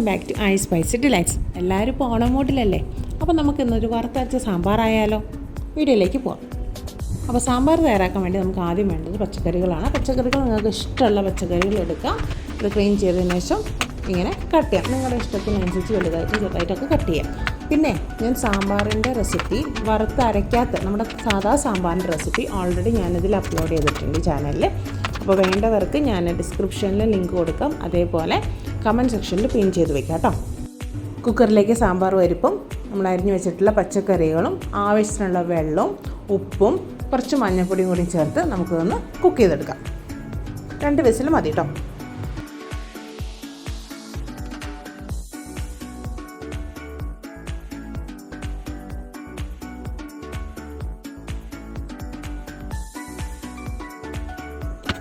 Back to I spicy delights. എല്ലാവരും ഇപ്പോൾ ഓണം മൂഡിലല്ലേ? അപ്പോൾ നമുക്ക് ഇന്നൊരു വറുത്തരച്ച സാമ്പാറായാലോ? വീഡിയോയിലേക്ക് പോകാം. അപ്പോൾ സാമ്പാർ തയ്യാറാക്കാൻ വേണ്ടി നമുക്ക് ആദ്യം വേണ്ടത് പച്ചക്കറികളാണ്. പച്ചക്കറികൾ നിങ്ങൾക്ക് ഇഷ്ടമുള്ള പച്ചക്കറികൾ എടുക്കാം. ഇത് ക്ലീൻ ചെയ്തതിന് ശേഷം ഇങ്ങനെ കട്ട് ചെയ്യാം. നിങ്ങളുടെ ഇഷ്ടത്തിനനുസരിച്ച് വലുതായിട്ടും ചെറുതായിട്ടൊക്കെ കട്ട് ചെയ്യാം. പിന്നെ ഞാൻ സാമ്പാറിൻ്റെ റെസിപ്പി വറുത്തരയ്ക്കാത്ത നമ്മുടെ സാധാ സാമ്പാറിൻ്റെ റെസിപ്പി ഓൾറെഡി ഞാനിതിൽ അപ്ലോഡ് ചെയ്തിട്ടുണ്ട് ഈ ചാനലിൽ. അപ്പോൾ വേണ്ടവർക്ക് ഞാൻ ഡിസ്ക്രിപ്ഷനിൽ ലിങ്ക് കൊടുക്കാം. അതേപോലെ കമൻറ്റ് സെക്ഷനിൽ പിൻ ചെയ്ത് വെക്കാം കേട്ടോ. കുക്കറിലേക്ക് സാമ്പാർ പരിപ്പും നമ്മൾ അരിഞ്ഞു വെച്ചിട്ടുള്ള പച്ചക്കറികളും ആവശ്യത്തിനുള്ള വെള്ളവും ഉപ്പും കുറച്ച് മഞ്ഞൾപ്പൊടിയും കൂടി ചേർത്ത് നമുക്കിതൊന്ന് കുക്ക് ചെയ്തെടുക്കാം. 2 വിസിൽ മതി കേട്ടോ.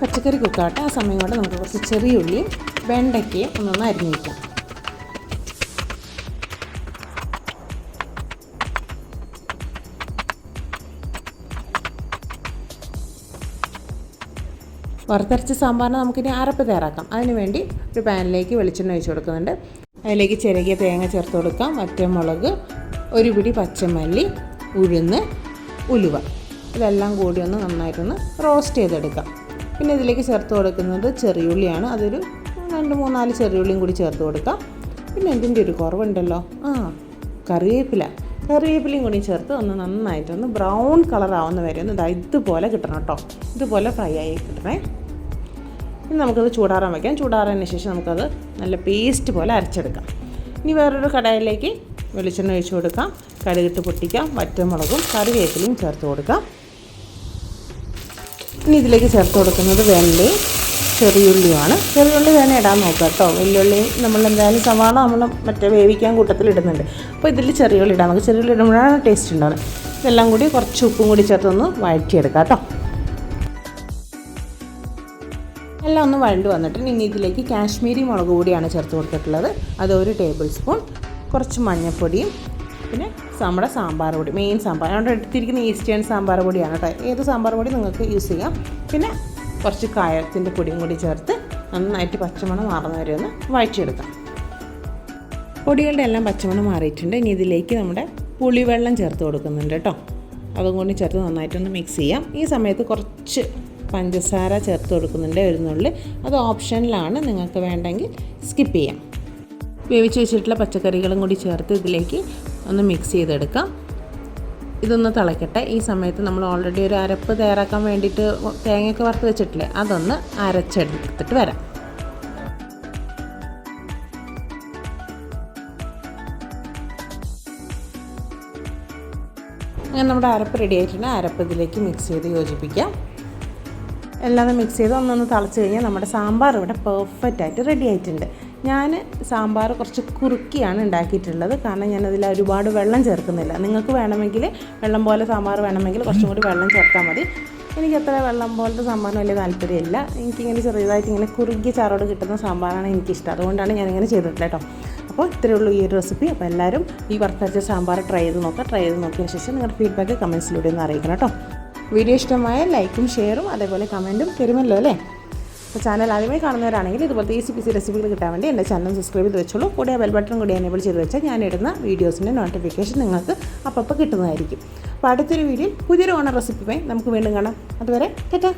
പച്ചക്കറി കുക്കാട്ടെ. ആ സമയം കൊണ്ട് നമുക്ക് കുറച്ച് ചെറിയ ഉള്ളിയും വെണ്ടയ്ക്കയും ഒന്നൊന്ന് അരിഞ്ഞു വയ്ക്കാം. വറുത്തരച്ച സാമ്പാറിന് നമുക്കിനി അരപ്പ് തയ്യാറാക്കാം. അതിനുവേണ്ടി ഒരു പാനിലേക്ക് വെളിച്ചെണ്ണ ഒഴിച്ച് കൊടുക്കുന്നുണ്ട്. അതിലേക്ക് ചിരകിയ തേങ്ങ ചേർത്ത് കൊടുക്കാം. വറ്റൽമുളക്, 1 പിടി പച്ചമല്ലി, ഉഴുന്ന്, ഉലുവ, ഇതെല്ലാം കൂടി ഒന്ന് നന്നായിട്ടൊന്ന് റോസ്റ്റ് ചെയ്തെടുക്കാം. പിന്നെ ഇതിലേക്ക് ചേർത്ത് കൊടുക്കുന്നത് ചെറിയുള്ളിയാണ്. അതൊരു 2-3-4 ചെറിയുള്ളിയും കൂടി ചേർത്ത് കൊടുക്കാം. പിന്നെ ഇതിൻ്റെ ഒരു കുറവുണ്ടല്ലോ, കറിവേപ്പിലയും കൂടി ചേർത്ത് ഒന്ന് നന്നായിട്ടൊന്ന് ബ്രൗൺ കളർ ആവുന്ന വരെ ഒന്ന് ഇതുപോലെ കിട്ടണം കേട്ടോ. ഇതുപോലെ ഫ്രൈ ആയി കിട്ടണേ. ഇനി നമുക്കത് ചൂടാറാൻ വയ്ക്കാം. ചൂടാറാനു ശേഷം നമുക്കത് നല്ല പേസ്റ്റ് പോലെ അരച്ചെടുക്കാം. ഇനി വേറൊരു കടായിലേക്ക് വെളിച്ചെണ്ണ ഒഴിച്ച് കൊടുക്കാം. കടുകിട്ട് പൊട്ടിക്കാം. വറ്റൽമുളകും കറിവേപ്പിലയും ചേർത്ത് കൊടുക്കാം. ഇനി ഇതിലേക്ക് ചേർത്ത് കൊടുക്കുന്നത് വെള്ളയും ചെറിയുള്ളിയുമാണ്. ചെറിയുള്ളി വേണേൽ ഇടാൻ നോക്കാം കേട്ടോ. വെല്ലുള്ളി നമ്മളെന്തായാലും സവാള നമ്മൾ വേവിക്കാൻ കൂട്ടത്തിൽ ഇടുന്നുണ്ട്. അപ്പോൾ ഇതിൽ ചെറിയുള്ളി ഇടാം. നമുക്ക് ചെറിയുള്ളി ഇടുമ്പോഴാണ് ടേസ്റ്റ് ഉണ്ടാകുന്നത്. ഇതെല്ലാം കൂടി കുറച്ച് ഉപ്പും കൂടി ചേർത്തൊന്ന് വഴറ്റിയെടുക്കാം കേട്ടോ. എല്ലാം ഒന്ന് വഴണ്ട് വന്നിട്ട് ഇനി ഇതിലേക്ക് കാശ്മീരി മുളക് പൊടിയാണ് ചേർത്ത് കൊടുത്തിട്ടുള്ളത്. അത് 1 ടേബിൾ സ്പൂൺ. കുറച്ച് മഞ്ഞൾപ്പൊടിയും പിന്നെ നമ്മുടെ സാമ്പാർ പൊടി, മെയിൻ സാമ്പാർ അവിടെ എടുത്തിരിക്കുന്ന ഈസ്റ്റേൺ സാമ്പാർ പൊടിയാണ് കേട്ടോ. ഏത് സാമ്പാർ പൊടി നിങ്ങൾക്ക് യൂസ് ചെയ്യാം. പിന്നെ കുറച്ച് കായത്തിൻ്റെ പൊടിയും കൂടി ചേർത്ത് നന്നായിട്ട് പച്ചമണം മാറുന്ന വരെ ഒന്ന് വഴറ്റിയെടുക്കാം. പൊടികളുടെ എല്ലാം പച്ചമണം മാറിയിട്ടുണ്ട്. ഇനി ഇതിലേക്ക് നമ്മുടെ പുളിവെള്ളം ചേർത്ത് കൊടുക്കുന്നുണ്ട് കേട്ടോ. അതും കൂടി ചേർത്ത് നന്നായിട്ടൊന്ന് മിക്സ് ചെയ്യാം. ഈ സമയത്ത് കുറച്ച് പഞ്ചസാര ചേർത്ത് കൊടുക്കുന്നുണ്ട്, 1 നുള്ളി. അത് ഓപ്ഷനിലാണ്, നിങ്ങൾക്ക് വേണ്ടെങ്കിൽ സ്കിപ്പ് ചെയ്യാം. വേവിച്ച് വെച്ചിട്ടുള്ള പച്ചക്കറികളും കൂടി ചേർത്ത് ഇതിലേക്ക് ഒന്ന് മിക്സ് ചെയ്തെടുക്കാം. ഇതൊന്ന് തിളയ്ക്കട്ടെ. ഈ സമയത്ത് നമ്മൾ ഓൾറെഡി ഒരു അരപ്പ് തയ്യാറാക്കാൻ വേണ്ടിയിട്ട് തേങ്ങയൊക്കെ വറുത്ത് വെച്ചിട്ടില്ലേ, അതൊന്ന് അരച്ചെടുത്തിട്ട് വരാം. അങ്ങനെ നമ്മുടെ അരപ്പ് റെഡി ആയിട്ടുണ്ട്. അരപ്പ് ഇതിലേക്ക് മിക്സ് ചെയ്ത് യോജിപ്പിക്കാം. എല്ലാം മിക്സ് ചെയ്ത് ഒന്നൊന്ന് തിളച്ച് കഴിഞ്ഞാൽ നമ്മുടെ സാമ്പാർ ഇവിടെ പെർഫെക്റ്റ് ആയിട്ട് റെഡി ആയിട്ടുണ്ട്. ഞാൻ സാമ്പാർ കുറച്ച് കുറുക്കിയാണ് ഉണ്ടാക്കിയിട്ടുള്ളത്. കാരണം ഞാനതിൽ ഒരുപാട് വെള്ളം ചേർക്കുന്നില്ല. നിങ്ങൾക്ക് വേണമെങ്കിൽ വെള്ളം പോലെ സാമ്പാർ വേണമെങ്കിൽ കുറച്ചും കൂടി വെള്ളം ചേർത്താൽ മതി. എനിക്ക് അത്ര വെള്ളം പോലത്തെ സാമ്പാറിന് വലിയ താല്പര്യമില്ല. എനിക്കിങ്ങനെ ചെറിയതായിട്ട് ഇങ്ങനെ കുറുകിയ ചാറോട് കിട്ടുന്ന സാമ്പാറാണ് എനിക്കിഷ്ടം. അതുകൊണ്ടാണ് ഞാനിങ്ങനെ ചെയ്തിട്ടില്ല കേട്ടോ. അപ്പോൾ ഇത്രയേ ഉള്ളൂ ഈ ഒരു റെസിപ്പി. അപ്പോൾ എല്ലാവരും ഈ വറുത്തരച്ച സാമ്പാർ ട്രൈ ചെയ്ത് നോക്കിയതിന് ശേഷം നിങ്ങളുടെ ഫീഡ്ബാക്ക് കമൻസിലൂടെ ഒന്ന് അറിയിക്കണം കേട്ടോ. വീഡിയോ ഇഷ്ടമായ ലൈക്കും ഷെയറും അതേപോലെ കമൻറ്റും തരുമല്ലോ അല്ലേ? അപ്പോൾ ചാനൽ ആദ്യമായി കാണുന്നവരാണെങ്കിൽ ഇതുപോലത്തെ ഈസി റെസിപ്പികൾ കിട്ടാൻ വേണ്ടി എൻ്റെ ചാനൽ സബ്സ്ക്രൈബ് ചെയ്ത് വെച്ചോളൂ. കൂടെ ബെൽ ബട്ടൺ കൂടി എനേബിൾ ചെയ്ത് വെച്ചാൽ ഞാനിടുന്ന വീഡിയോസിൻ്റെ നോട്ടിഫിക്കേഷൻ നിങ്ങൾക്ക് അപ്പോൾ കിട്ടുന്നതായിരിക്കും. അപ്പോൾ അടുത്തൊരു വീഡിയോയിൽ പുതിയൊരു ഓണർ റെസിപ്പിയുമായി നമുക്ക് വീണ്ടും കാണാം. അതുവരെ ടാറ്റാ.